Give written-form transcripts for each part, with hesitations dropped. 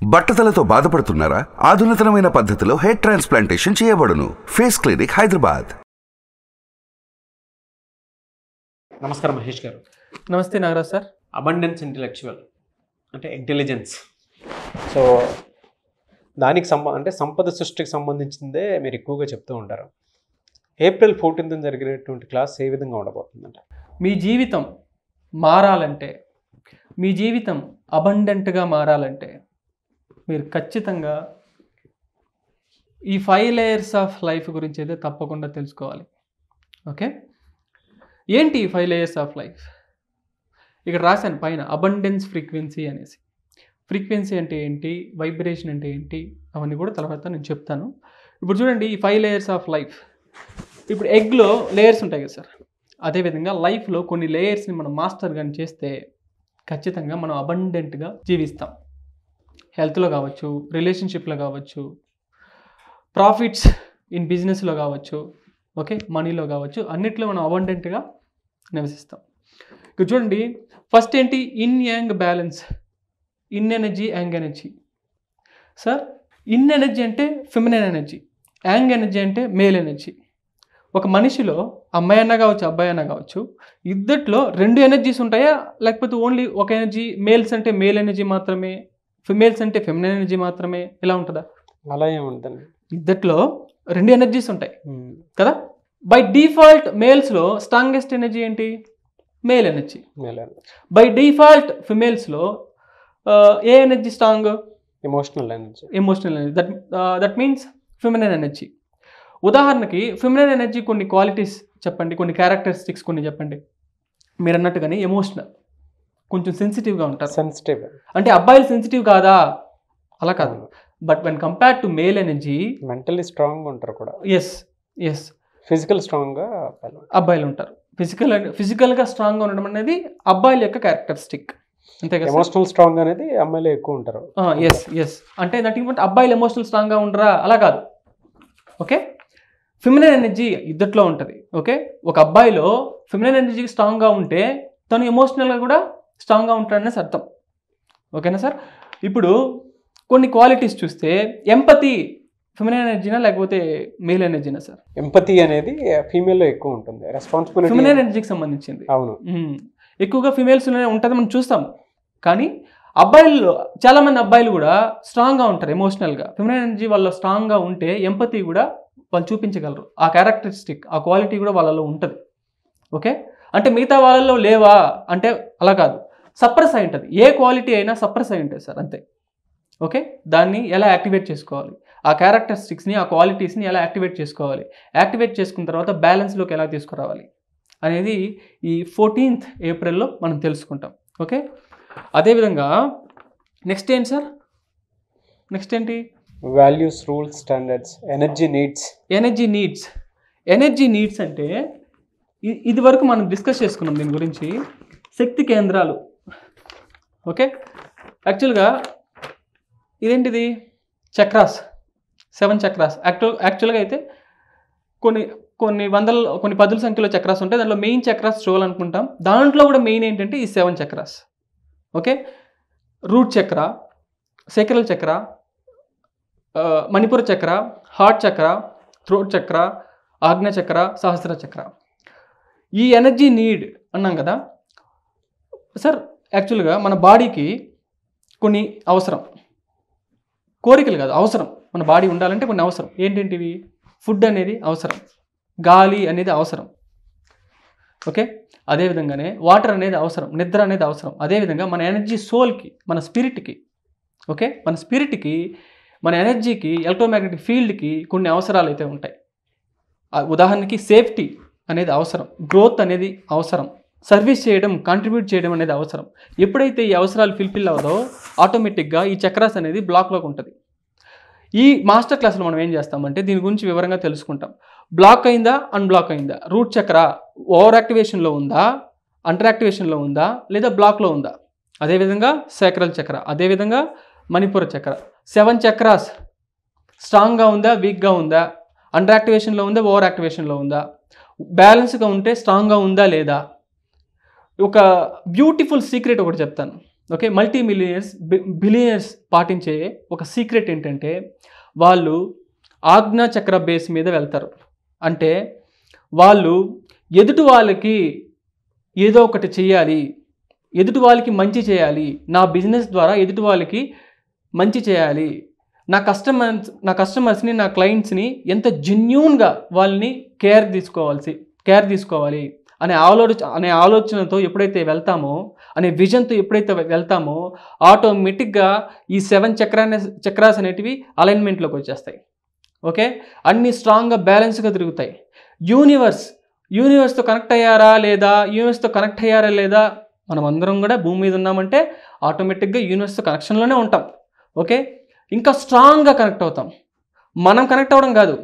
బట్టతలతో బాధపడుతున్నారా? ఆధునితనమైన పద్ధతిలో hair transplantation చేయబడును. Face clinic, Hyderabad. నమస్కారం మహేష్ గారు. నమస్తే నాగరాజ్ సార్. అబండెన్స్ ఇంటెలెక్చువల్ అంటే ఇంటెలిజెన్స్, సో దానికి అంటే సంపద సృష్టికి సంబంధించిందే మీరు ఎక్కువగా చెప్తూ ఉంటారు. ఏప్రిల్ 14th జరిగినటువంటి క్లాస్ ఏ విధంగా ఉండబోతుందంట? మీ జీవితం మారాలంటే, మీ జీవితం అబండెంట్గా మారాలంటే మీరు ఖచ్చితంగా ఈ 5 layers ఆఫ్ లైఫ్ గురించి అయితే తప్పకుండా తెలుసుకోవాలి. ఓకే, ఏంటి ఈ 5 layers ఆఫ్ లైఫ్? ఇక్కడ రాశాను పైన అబండెన్స్ ఫ్రీక్వెన్సీ అనేసి. ఫ్రీక్వెన్సీ అంటే ఏంటి, వైబ్రేషన్ అంటే ఏంటి, అవన్నీ కూడా తర్వాత నేను చెప్తాను. ఇప్పుడు చూడండి, ఈ 5 layers ఆఫ్ లైఫ్. ఇప్పుడు ఎగ్లో లేయర్స్ ఉంటాయి కదా సార్, అదేవిధంగా లైఫ్లో కొన్ని లేయర్స్ని మనం మాస్టర్ కానీ చేస్తే ఖచ్చితంగా మనం అబండెంట్గా జీవిస్తాం. హెల్త్లో కావచ్చు, రిలేషన్షిప్లో కావచ్చు, ప్రాఫిట్స్ ఇన్ బిజినెస్లో కావచ్చు, ఓకే, మనీలో కావచ్చు, అన్నిట్లో మనం అబండెంట్గా నివసిస్తాం. ఇక్కడ చూడండి, ఫస్ట్ ఏంటి, yin yang balance, yin energy, yang energy. Sir, yin energy అంటే ఫెమినైన్ ఎనర్జీ, యాంగ్ ఎనర్జీ అంటే మేల్ ఎనర్జీ. ఒక మనిషిలో అమ్మాయి అన్నా కావచ్చు, అబ్బాయి అన్నా కావచ్చు, ఇద్దట్లో 2 ఎనర్జీస్ ఉంటాయా, లేకపోతే ఓన్లీ ఒక ఎనర్జీ, మేల్స్ అంటే మేల్ ఎనర్జీ మాత్రమే, ఫిమేల్స్ అంటే ఫెమినైన్ ఎనర్జీ మాత్రమే, ఇలా ఉంటుందా? అలా ఏముంటుంది, ఇద్దట్లో 2 ఎనర్జీస్ ఉంటాయి కదా. బై డిఫాల్ట్ మేల్స్లో స్ట్రాంగెస్ట్ ఎనర్జీ ఏంటి, మేల్ ఎనర్జీ. బై డిఫాల్ట్ ఫిమేల్స్లో ఏ energy strong, emotional energy. Emotional energy, that means feminine energy. ఉదాహరణకి ఫిమినైన్ ఎనర్జీ కొన్ని క్వాలిటీస్ చెప్పండి, కొన్ని క్యారెక్టరిస్టిక్స్ కొన్ని చెప్పండి. మీరు అన్నట్టుగానే ఎమోషనల్, కొంచెం సెన్సిటివ్గా ఉంటారు. సెన్సిటివ్ అంటే అబ్బాయిలు సెన్సిటివ్ కాదా, అలా కాదు. But when compare to male energy, mentally strong ఉంటారు కూడా. ఎస్ ఎస్, ఫిజికల్ స్ట్రాంగ్గా అబ్బాయిలు ఉంటారు. ఫిజికల్గా స్ట్రాంగ్గా ఉండడం అనేది అబ్బాయిల యొక్క క్యారెక్టరిస్టిక్, అంతే కదా. ఎమోషనల్ స్ట్రాంగ్ అనేది అమ్మాయిలు ఎక్కువ ఉంటారు. ఎస్ ఎస్, అంటే దట్ ఇంపార్టెంట్. అబ్బాయిలు ఎమోషనల్ స్ట్రాంగ్గా ఉండరా, అలా కాదు. ఓకే, ఫిమినైన్ ఎనర్జీ ఇద్దట్లో ఉంటుంది. ఓకే, ఒక అబ్బాయిలో ఫిమినైన్ ఎనర్జీ స్ట్రాంగ్గా ఉంటే తను ఎమోషనల్గా కూడా స్ట్రాంగ్గా ఉంటాడనేసి అర్థం. ఓకేనా సార్? ఇప్పుడు కొన్ని క్వాలిటీస్ చూస్తే, ఎంపతి ఫిమినైన్ ఎనర్జీనా లేకపోతే మేల్ ఎనర్జీనా సార్? ఎంపతి అనేది ఫీమేల్లో ఎక్కువ ఉంటుంది. రెస్పాన్సిబిలిటీ ఫిమినైన్ ఎనర్జీకి సంబంధించింది. అవును, ఎక్కువగా ఫిమేల్స్లోనే ఉంటుంది, మనం చూస్తాం. కానీ అబ్బాయిల్లో చాలామంది అబ్బాయిలు కూడా స్ట్రాంగ్గా ఉంటారు ఎమోషనల్గా. ఫిమినైన్ ఎనర్జీ వాళ్ళలో స్ట్రాంగ్గా ఉంటే ఎంపతి కూడా వాళ్ళు చూపించగలరు. ఆ క్యారెక్టరిస్టిక్, ఆ క్వాలిటీ కూడా వాళ్ళలో ఉంటుంది. ఓకే, అంటే మిగతా వాళ్ళలో లేవా అంటే అలా కాదు, సప్రెస్ అయి ఉంటుంది. ఏ క్వాలిటీ అయినా సప్రెస్ అయి ఉంటుంది సార్, అంతే. ఓకే, దాన్ని ఎలా యాక్టివేట్ చేసుకోవాలి, ఆ క్యారెక్టరిస్టిక్స్ని, ఆ క్వాలిటీస్ని ఎలా యాక్టివేట్ చేసుకోవాలి, యాక్టివేట్ చేసుకున్న తర్వాత బ్యాలెన్స్లోకి ఎలా తీసుకురావాలి అనేది ఈ 14th ఏప్రిల్లో మనం తెలుసుకుంటాం. ఓకే, అదేవిధంగా నెక్స్ట్ ఏంటి సార్, నెక్స్ట్ ఏంటి, values, rules, standards, energy needs. Energy needs. Energy needs అంటే ఇది వరకు మనం డిస్కస్ చేసుకున్నాం దీని గురించి, శక్తి కేంద్రాలు. ఓకే, యాక్చువల్గా ఇదేంటిది, చక్రాస్, 7 చక్రాస్. యాక్చువల్గా అయితే కొన్ని వందల, కొన్ని 10 సంఖ్యలో చక్రాస్ ఉంటాయి. దాంట్లో మెయిన్ చక్రాస్ చూడాలనుకుంటాం. దాంట్లో కూడా మెయిన్ ఏంటంటే ఈ 7 చక్రాస్. ఓకే, రూట్ చక్ర, సేక్రల్ చక్ర, మణిపుర చక్ర, హార్ట్ చక్ర, థ్రోట్ చక్ర, ఆజ్ఞా చక్ర, సహస్ర చక్ర. ఈ ఎనర్జీ నీడ్ అన్నాం కదా సార్. యాక్చువల్గా మన బాడీకి కొన్ని అవసరం, కోరికలు కాదు, అవసరం. మన బాడీ ఉండాలంటే కొన్ని అవసరం. ఏంటేంటివి, ఫుడ్ అనేది అవసరం, గాలి అనేది అవసరం. ఓకే, అదేవిధంగానే వాటర్ అనేది అవసరం, నిద్ర అనేది అవసరం. అదేవిధంగా మన ఎనర్జీ సోల్కి, మన స్పిరిట్కి, ఓకే, మన స్పిరిట్కి, మన ఎనర్జీకి, ఎలక్ట్రోమాగ్నెటిక్ ఫీల్డ్కి కొన్ని అవసరాలు అయితే ఉంటాయి. ఉదాహరణకి సేఫ్టీ అనేది అవసరం, గ్రోత్ అనేది అవసరం, సర్వీస్ చేయడం, కాంట్రిబ్యూట్ చేయడం అనేది అవసరం. ఎప్పుడైతే ఈ అవసరాలు ఫిల్ఫిల్ అవ్వదో ఆటోమేటిక్గా ఈ చక్రాస్ అనేది బ్లాక్లోకి ఉంటుంది. ఈ మాస్టర్ క్లాస్లో మనం ఏం చేస్తామంటే దీని గురించి వివరంగా తెలుసుకుంటాం. బ్లాక్ అయిందా, అన్బ్లాక్ అయిందా, రూట్ చక్ర ఓవర్ యాక్టివేషన్లో ఉందా, అండర్ యాక్టివేషన్లో ఉందా, లేదా బ్లాక్లో ఉందా. అదేవిధంగా సేక్రల్ చక్ర, అదేవిధంగా మణిపుర చక్ర. 7 చక్రాస్ స్ట్రాంగ్గా ఉందా, వీక్గా ఉందా, అండర్ యాక్టివేషన్లో ఉందా, ఓవర్ యాక్టివేషన్లో ఉందా, బ్యాలెన్స్గా ఉంటే స్ట్రాంగ్గా ఉందా లేదా. ఒక బ్యూటిఫుల్ సీక్రెట్ ఒకటి చెప్తాను. ఓకే, మల్టీ మిలియనర్స్ బిలియనర్స్ పాటించే ఒక సీక్రెట్ ఏంటంటే వాళ్ళు ఆజ్ఞా చక్ర బేస్ మీద వెళ్తారు. అంటే వాళ్ళు ఎదుటి వాళ్ళకి ఏదో ఒకటి చేయాలి, ఎదుటి వాళ్ళకి మంచి చేయాలి, నా బిజినెస్ ద్వారా ఎదుటి వాళ్ళకి మంచి చేయాలి, నా కస్టమర్స్ని నా క్లయింట్స్ని ఎంత జెన్యూన్గా వాళ్ళని కేర్ తీసుకోవాలి అనే ఆలోచనతో ఎప్పుడైతే వెళ్తామో, అనే విజన్తో ఎప్పుడైతే వెళ్తామో, ఆటోమేటిక్గా ఈ 7 చక్రాస్ అనేటివి అలైన్మెంట్లోకి వచ్చేస్తాయి. ఓకే, అన్నీ స్ట్రాంగ్గా బ్యాలెన్స్గా తిరుగుతాయి. యూనివర్స్తో కనెక్ట్ అయ్యారా లేదా, మనం అందరం కూడా భూమి మీద ఉన్నామంటే ఆటోమేటిక్గా యూనివర్స్తో కనెక్షన్లోనే ఉంటాం. ఓకే, ఇంకా స్ట్రాంగ్గా కనెక్ట్ అవుతాం. మనం కనెక్ట్ అవ్వడం కాదు,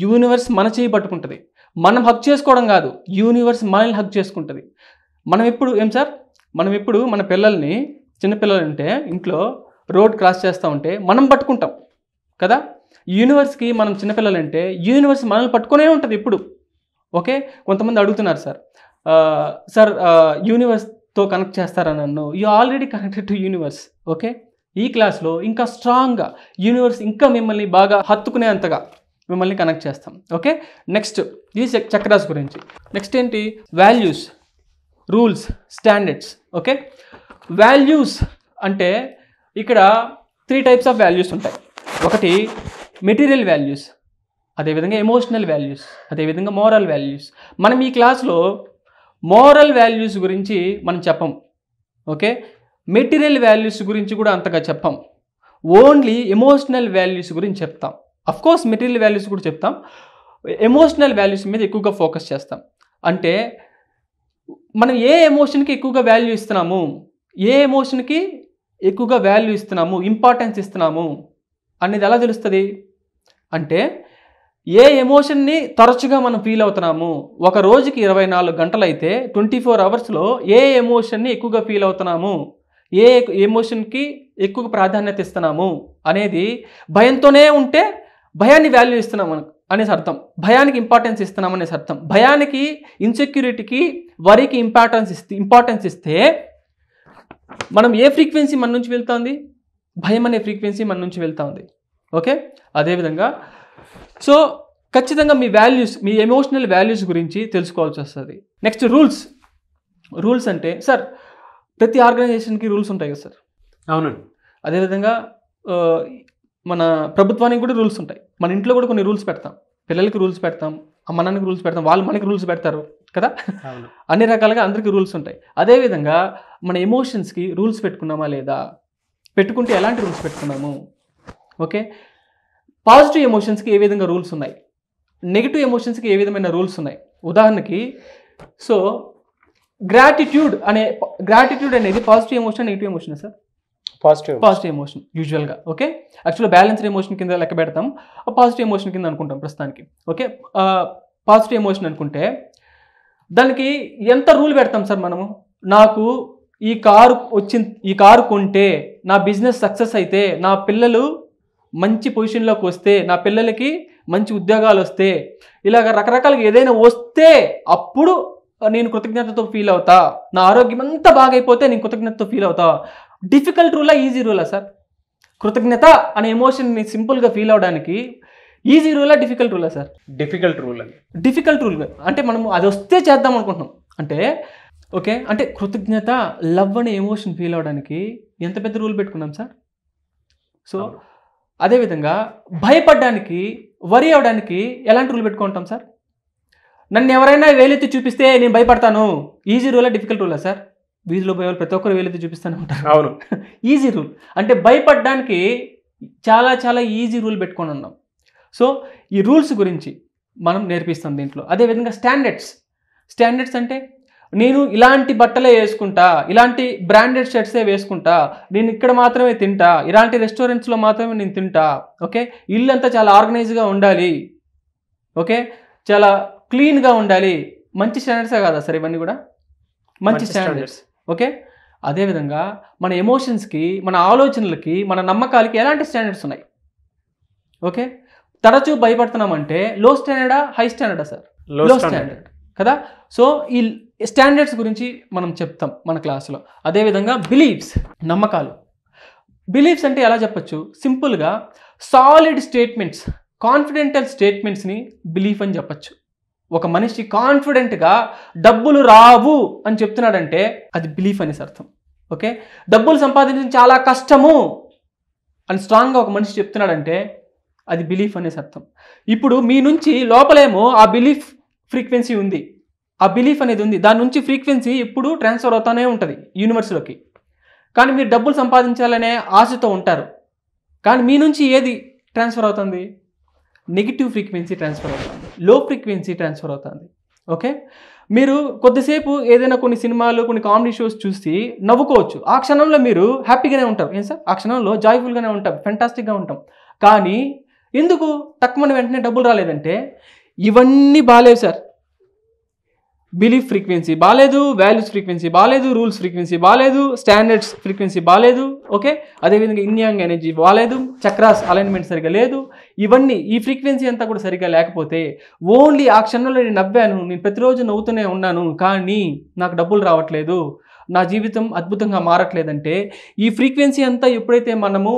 యూనివర్స్ మన చేయి పట్టుకుంటుంది. మనం హక్ చేసుకోవడం కాదు, యూనివర్స్ మనల్ని హక్ చేసుకుంటుంది. మనం ఇప్పుడు మన పిల్లల్ని, చిన్నపిల్లలు అంటే ఇంట్లో రోడ్ క్రాస్ చేస్తూ ఉంటే మనం పట్టుకుంటాం కదా. యూనివర్స్కి మనం చిన్నపిల్లలంటే యూనివర్స్ మనల్ని పట్టుకునే ఉంటుంది ఇప్పుడు. ఓకే, కొంతమంది అడుగుతున్నారు సార్ యూనివర్స్తో కనెక్ట్ చేస్తారా నన్ను? You already connected to universe. Okay, ఈ క్లాస్లో ఇంకా స్ట్రాంగ్గా యూనివర్స్ ఇంకా మిమ్మల్ని బాగా హత్తుకునే అంతగా మిమ్మల్ని కనెక్ట్ చేస్తాం. ఓకే, నెక్స్ట్ ఈ చక్రాస్ గురించి. నెక్స్ట్ ఏంటి? Values, rules, standards. Okay, values అంటే ఇక్కడ 3 టైప్స్ ఆఫ్ వాల్యూస్ ఉంటాయి. ఒకటి మెటీరియల్ వాల్యూస్, అదేవిధంగా ఎమోషనల్ వాల్యూస్, అదేవిధంగా మోరల్ వాల్యూస్. మనం ఈ క్లాస్లో మోరల్ వాల్యూస్ గురించి మనం చెప్పం. ఓకే, మెటీరియల్ వాల్యూస్ గురించి కూడా అంతగా చెప్పం. ఓన్లీ ఎమోషనల్ వాల్యూస్ గురించి చెప్తాం. అఫ్కోర్స్ మెటీరియల్ వాల్యూస్ కూడా చెప్తాం, ఎమోషనల్ వాల్యూస్ మీద ఎక్కువగా ఫోకస్ చేస్తాం. అంటే మనం ఏ ఎమోషన్కి ఎక్కువగా వాల్యూ ఇస్తున్నాము, ఇంపార్టెన్స్ ఇస్తున్నాము అనేది ఎలా తెలుస్తుంది అంటే, ఏ ఎమోషన్ని తరచుగా మనం ఫీల్ అవుతున్నాము, ఒక రోజుకి 24 గంటలు అయితే 24 అవర్స్లో ఏ ఎమోషన్ని ఎక్కువగా ఫీల్ అవుతున్నాము, ఏ ఎమోషన్కి ఎక్కువ ప్రాధాన్యత ఇస్తున్నాము అనేది భయంతోనే ఉంటే భయాన్ని వాల్యూ ఇస్తున్నాం అనేసి అర్థం, భయానికి ఇంపార్టెన్స్ ఇస్తున్నాం అనేసి అర్థం. భయానికి, ఇన్సెక్యూరిటీకి, వరికి ఇంపార్టెన్స్ ఇస్తే మనం ఏ ఫ్రీక్వెన్సీ మన నుంచి వెళ్తుంది? భయం అనే ఫ్రీక్వెన్సీ మన నుంచి వెళ్తూ ఉంది. ఓకే, అదేవిధంగా సో ఖచ్చితంగా మీ ఎమోషనల్ వాల్యూస్ గురించి తెలుసుకోవాల్సి వస్తుంది. నెక్స్ట్ రూల్స్ అంటే సార్ ప్రతి ఆర్గనైజేషన్కి రూల్స్ ఉంటాయి కదా సార్. అవునండి. అదేవిధంగా మన ప్రభుత్వానికి కూడా రూల్స్ ఉంటాయి. మన ఇంట్లో కూడా కొన్ని రూల్స్ పెడతాం, పిల్లలకి రూల్స్ పెడతాం, అమ్మ నాన్నకి రూల్స్ పెడతాం, వాళ్ళు మనకి రూల్స్ పెడతారు కదా. అన్ని రకాలుగా అందరికీ రూల్స్ ఉంటాయి. అదేవిధంగా మన ఎమోషన్స్కి రూల్స్ పెట్టుకున్నామా లేదా, పెట్టుకుంటే ఎలాంటి రూల్స్ పెట్టుకున్నాము? ఓకే, పాజిటివ్ ఎమోషన్స్కి ఏ విధంగా రూల్స్ ఉన్నాయి, నెగిటివ్ ఎమోషన్స్కి ఏ విధమైన రూల్స్ ఉన్నాయి. ఉదాహరణకి సో గ్రాటిట్యూడ్ అనేది positive emotion, negative emotion sir? Positive emotion యూజువల్గా. ఓకే, యాక్చువల్గా బ్యాలెన్స్డ్ ఎమోషన్ కింద లెక్క పెడతాం, పాజిటివ్ ఎమోషన్ కింద అనుకుంటాం ప్రస్తుతానికి. ఓకే, పాజిటివ్ ఎమోషన్ అనుకుంటే దానికి ఎంత రూల్ పెడతాం సార్ మనము? నాకు ఈ కారు కొంటే, నా బిజినెస్ సక్సెస్ అయితే, నా పిల్లలు మంచి పొజిషన్లోకి వస్తే, నా పిల్లలకి మంచి ఉద్యోగాలు వస్తే, ఇలాగ రకరకాలుగా ఏదైనా వస్తే అప్పుడు నేను కృతజ్ఞతతో ఫీల్ అవుతా, నా ఆరోగ్యం అంతా బాగైపోతే నేను కృతజ్ఞతతో ఫీల్ అవుతా. డిఫికల్ట్ రూలా, ఈజీ రూలా సార్? కృతజ్ఞత అనే ఎమోషన్ని సింపుల్గా ఫీల్ అవడానికి ఈజీ రూలా, డిఫికల్ట్ రూలా సార్? Difficult rule. అంటే మనం అది వస్తే చేద్దాం అనుకుంటున్నాం అంటే. ఓకే, అంటే కృతజ్ఞత, లవ్ అనే ఎమోషన్ ఫీల్ అవడానికి ఎంత పెద్ద రూల్ పెట్టుకున్నాం సార్. సో అదేవిధంగా భయపడడానికి, వరి అవడానికి ఎలాంటి రూల్ పెట్టుకుంటాం సార్? నన్ను ఎవరైనా వేలెత్తి చూపిస్తే నేను భయపడతాను, ఈజీ రూలా, డిఫికల్ట్ రూలా సార్? వీధిలో పోయే వాళ్ళు ప్రతి ఒక్కరు వేలెత్తి చూపిస్తూనే ఉంటారు. అవును, ఈజీ రూల్. అంటే భయపడడానికి చాలా చాలా ఈజీ రూల్ పెట్టుకొని ఉన్నాం. సో ఈ రూల్స్ గురించి మనం నేర్పిస్తాం దీంట్లో. అదేవిధంగా స్టాండర్డ్స్ అంటే నేను ఇలాంటి బట్టలే వేసుకుంటా, ఇలాంటి బ్రాండెడ్ షర్ట్సే వేసుకుంటా, నేను ఇక్కడ మాత్రమే తింటా, ఇలాంటి రెస్టారెంట్స్లో మాత్రమే నేను తింటా. ఓకే, ఇల్లు అంతా చాలా ఆర్గనైజ్గా ఉండాలి, ఓకే, చాలా క్లీన్గా ఉండాలి. మంచి స్టాండర్డ్సే కాదా సార్ ఇవన్నీ కూడా? మంచి స్టాండర్డ్స్. ఓకే, అదేవిధంగా మన ఎమోషన్స్కి, మన ఆలోచనలకి, మన నమ్మకాలకి ఎలాంటి స్టాండర్డ్స్ ఉన్నాయి? ఓకే, తరచూ భయపడుతున్నామంటే లో స్టాండర్డా, హై స్టాండర్డా సార్? లో స్టాండర్డ్ కదా. సో ఈ స్టాండర్డ్స్ గురించి మనం చెప్తాం మన క్లాస్లో. అదేవిధంగా బిలీఫ్స్, నమ్మకాలు. బిలీఫ్స్ అంటే ఎలా చెప్పచ్చు, సింపుల్గా సాలిడ్ స్టేట్మెంట్స్, కాన్ఫిడెంటల్ స్టేట్మెంట్స్ని బిలీఫ్ అని చెప్పచ్చు. ఒక మనిషి కాన్ఫిడెంట్గా డబ్బులు రావు అని చెప్తున్నాడంటే అది బిలీఫ్ అనేసి అర్థం. ఓకే, డబ్బులు సంపాదించడం చాలా కష్టము అని స్ట్రాంగ్గా ఒక మనిషి చెప్తున్నాడంటే అది బిలీఫ్ అనేసి అర్థం. ఇప్పుడు మీ నుంచి లోపలేమో ఆ బిలీఫ్ ఫ్రీక్వెన్సీ ఉంది, ఆ బిలీఫ్ అనేది ఉంది, దాని నుంచి ఫ్రీక్వెన్సీ ఎప్పుడు ట్రాన్స్ఫర్ అవుతూనే ఉంటుంది యూనివర్స్లోకి. కానీ మీరు డబ్బులు సంపాదించాలనే ఆశతో ఉంటారు, కానీ మీ నుంచి ఏది ట్రాన్స్ఫర్ అవుతుంది, నెగిటివ్ ఫ్రీక్వెన్సీ ట్రాన్స్ఫర్ అవుతుంది, లో ఫ్రీక్వెన్సీ ట్రాన్స్ఫర్ అవుతుంది. ఓకే, మీరు కొద్దిసేపు ఏదైనా కొన్ని సినిమాలు, కొన్ని కామెడీ షోస్ చూసి నవ్వుకోవచ్చు, ఆ క్షణంలో మీరు హ్యాపీగానే ఉంటారు. ఏం సార్, ఆ క్షణంలో జాయ్ఫుల్గానే ఉంటాం, ఫెంటాస్టిక్గా ఉంటాం. కానీ ఎందుకు తక్కువ వెంటనే డబ్బులు రాలేదంటే ఇవన్నీ బాగాలేవు సార్. బిలీఫ్ ఫ్రీక్వెన్సీ బాగాలేదు, వాల్యూస్ ఫ్రీక్వెన్సీ బాగాలేదు, రూల్స్ ఫ్రీక్వెన్సీ బాగాలేదు, స్టాండర్డ్స్ ఫ్రీక్వెన్సీ బాగాలేదు. ఓకే, అదేవిధంగా ఇన్యాంగ్ ఎనర్జీ బాగాలేదు, చక్రాస్ అలైన్మెంట్ సరిగా లేదు. ఇవన్నీ ఈ ఫ్రీక్వెన్సీ అంతా కూడా సరిగా లేకపోతే ఓన్లీ ఆ క్షణంలో నేను నవ్వాను, నేను ప్రతిరోజు నవ్వుతూనే ఉన్నాను, కానీ నాకు డబ్బులు రావట్లేదు, నా జీవితం అద్భుతంగా మారట్లేదంటే ఈ ఫ్రీక్వెన్సీ అంతా ఎప్పుడైతే మనము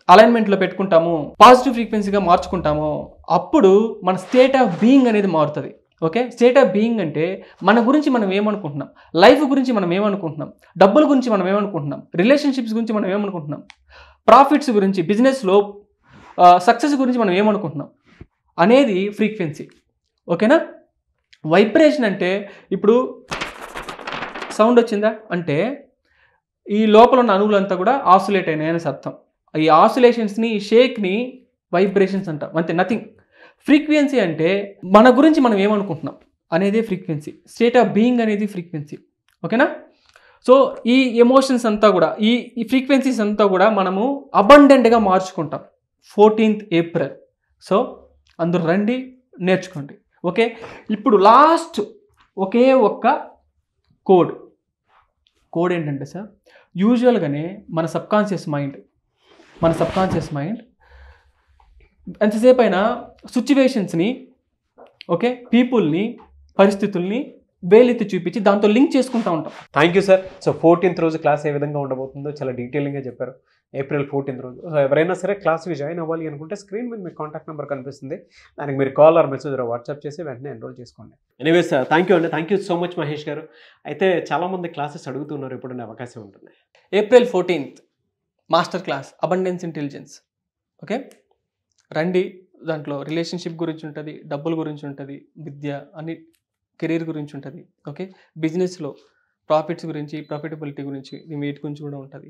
అలైన్మెంట్లో పెట్టుకుంటామో, పాజిటివ్ ఫ్రీక్వెన్సీగా మార్చుకుంటామో, అప్పుడు మన స్టేట్ ఆఫ్ బీయింగ్ అనేది మారుతుంది. ఓకే, స్టేట్ ఆఫ్ బీయింగ్ అంటే మన గురించి మనం ఏమనుకుంటున్నాం, లైఫ్ గురించి మనం ఏమనుకుంటున్నాం, డబ్బుల గురించి మనం ఏమనుకుంటున్నాం, రిలేషన్షిప్స్ గురించి మనం ఏమనుకుంటున్నాం, ప్రాఫిట్స్ గురించి, బిజినెస్లో సక్సెస్ గురించి మనం ఏమనుకుంటున్నాం అనేది ఫ్రీక్వెన్సీ. ఓకేనా, వైబ్రేషన్ అంటే ఇప్పుడు సౌండ్ వచ్చిందా అంటే ఈ లోపల ఉన్న అణువులంతా కూడా ఆసిలేట్ అయినాయి అనేసి అర్థం. ఈ ఆసిలేషన్స్ని, ఈ షేక్ని వైబ్రేషన్స్ అంటాం, అంతే, నథింగ్. ఫ్రీక్వెన్సీ అంటే మన గురించి మనం ఏమనుకుంటున్నాం అనేది ఫ్రీక్వెన్సీ, స్టేట్ ఆఫ్ బీయింగ్ అనేది ఫ్రీక్వెన్సీ. ఓకేనా, సో ఈ ఎమోషన్స్ అంతా కూడా, ఈ ఫ్రీక్వెన్సీస్ అంతా కూడా మనము అబండెంట్గా మార్చుకుంటాం 14th ఏప్రిల్. సో అందరూ రండి, నేర్చుకోండి. ఓకే, ఇప్పుడు లాస్ట్ ఒకే ఒక్క కోడ్ ఏంటంటే సార్, యూజువల్గానే మన సబ్కాన్షియస్ మైండ్ ఎంతసేపు అయినా సిచ్యువేషన్స్ని, ఓకే, పీపుల్ని, పరిస్థితుల్ని వేలెత్తి చూపించి దాంతో లింక్ చేసుకుంటూ ఉంటాం. Thank you sir. So 14th రోజు క్లాస్ ఏ విధంగా ఉండబోతుందో చాలా డీటెయిలింగ్గా చెప్పారు. April 14th రోజు. సో ఎవరైనా సరే క్లాస్కి జాయిన్ అవ్వాలి అనుకుంటే స్క్రీన్ మీద మీ కాంటాక్ట్ నెంబర్ కనిపిస్తుంది, దానికి మీరు కాల్ ఆర్ మెసేజ్ వాట్సాప్ చేసి వెంటనే ఎన్రోల్ చేసుకోండి. ఎనీవేస్ థ్యాంక్ యూ అండి, thank you so much Mahesh గారు. అయితే చాలామంది క్లాసెస్ అడుగుతున్నారు, ఎప్పుడైనా అవకాశం ఉంటుంది? April 14th master class abundance intelligence. Okay, రండి. దాంట్లో రిలేషన్షిప్ గురించి ఉంటుంది, డబ్బుల గురించి ఉంటుంది, విద్య, అన్ని, కెరీర్ గురించి ఉంటుంది. ఓకే, బిజినెస్లో ప్రాఫిట్స్ గురించి, ప్రాఫిటబిలిటీ గురించి, వీటి గురించి కూడా ఉంటుంది.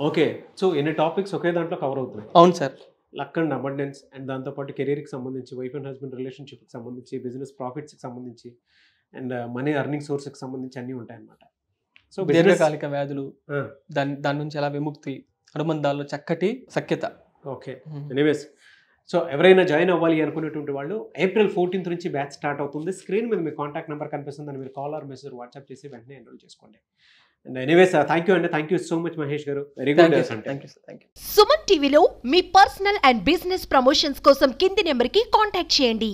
ఓకే, సో ఎన్ని టాపిక్స్ ఒకే దాంట్లో కవర్ అవుతున్నాయి? అవును sir. Luck and abundance and దాంతోపాటు కెరీర్కి సంబంధించి, వైఫ్ అండ్ హస్బెండ్ రిలేషన్షిప్కి సంబంధించి, బిజినెస్ ప్రాఫిట్స్కి సంబంధించి అండ్ మనీ ఎర్నింగ్ సోర్స్కి సంబంధించి అన్నీ ఉంటాయి అన్నమాట. సో దీర్ఘకాలిక వ్యాధులు, దాని నుంచి ఎలా విముక్తి, అనుబంధాల్లో చక్కటి సఖ్యత. ఓకే, ఎనీవేస్ సో ఎవరైనా జాయిన్ అవ్వాలి అనుకునేటువంటి వాళ్ళు April 14th నుంచి బ్యాచ్ స్టార్ట్ అవుతుంది. స్క్రీన్ మీద మీ కాంటాక్ట్ నెంబర్ కనిపిస్తుంది, అని మీరు కాల్ ఆర్ మెసేజ్ వాట్సాప్ చేసి వెంటనే ఎన్రోల్ చేసుకోండి. అండ్ ఎనీవేస్ థ్యాంక్ యూ అండి, thank you so much Mahesh garu. Very good. Thank you. Suman టీవీలో మీ పర్సనల్ అండ్ బిజినెస్ ప్రమోషన్స్ కోసం కింది నెంబర్కి కాంటాక్ట్ చేయండి.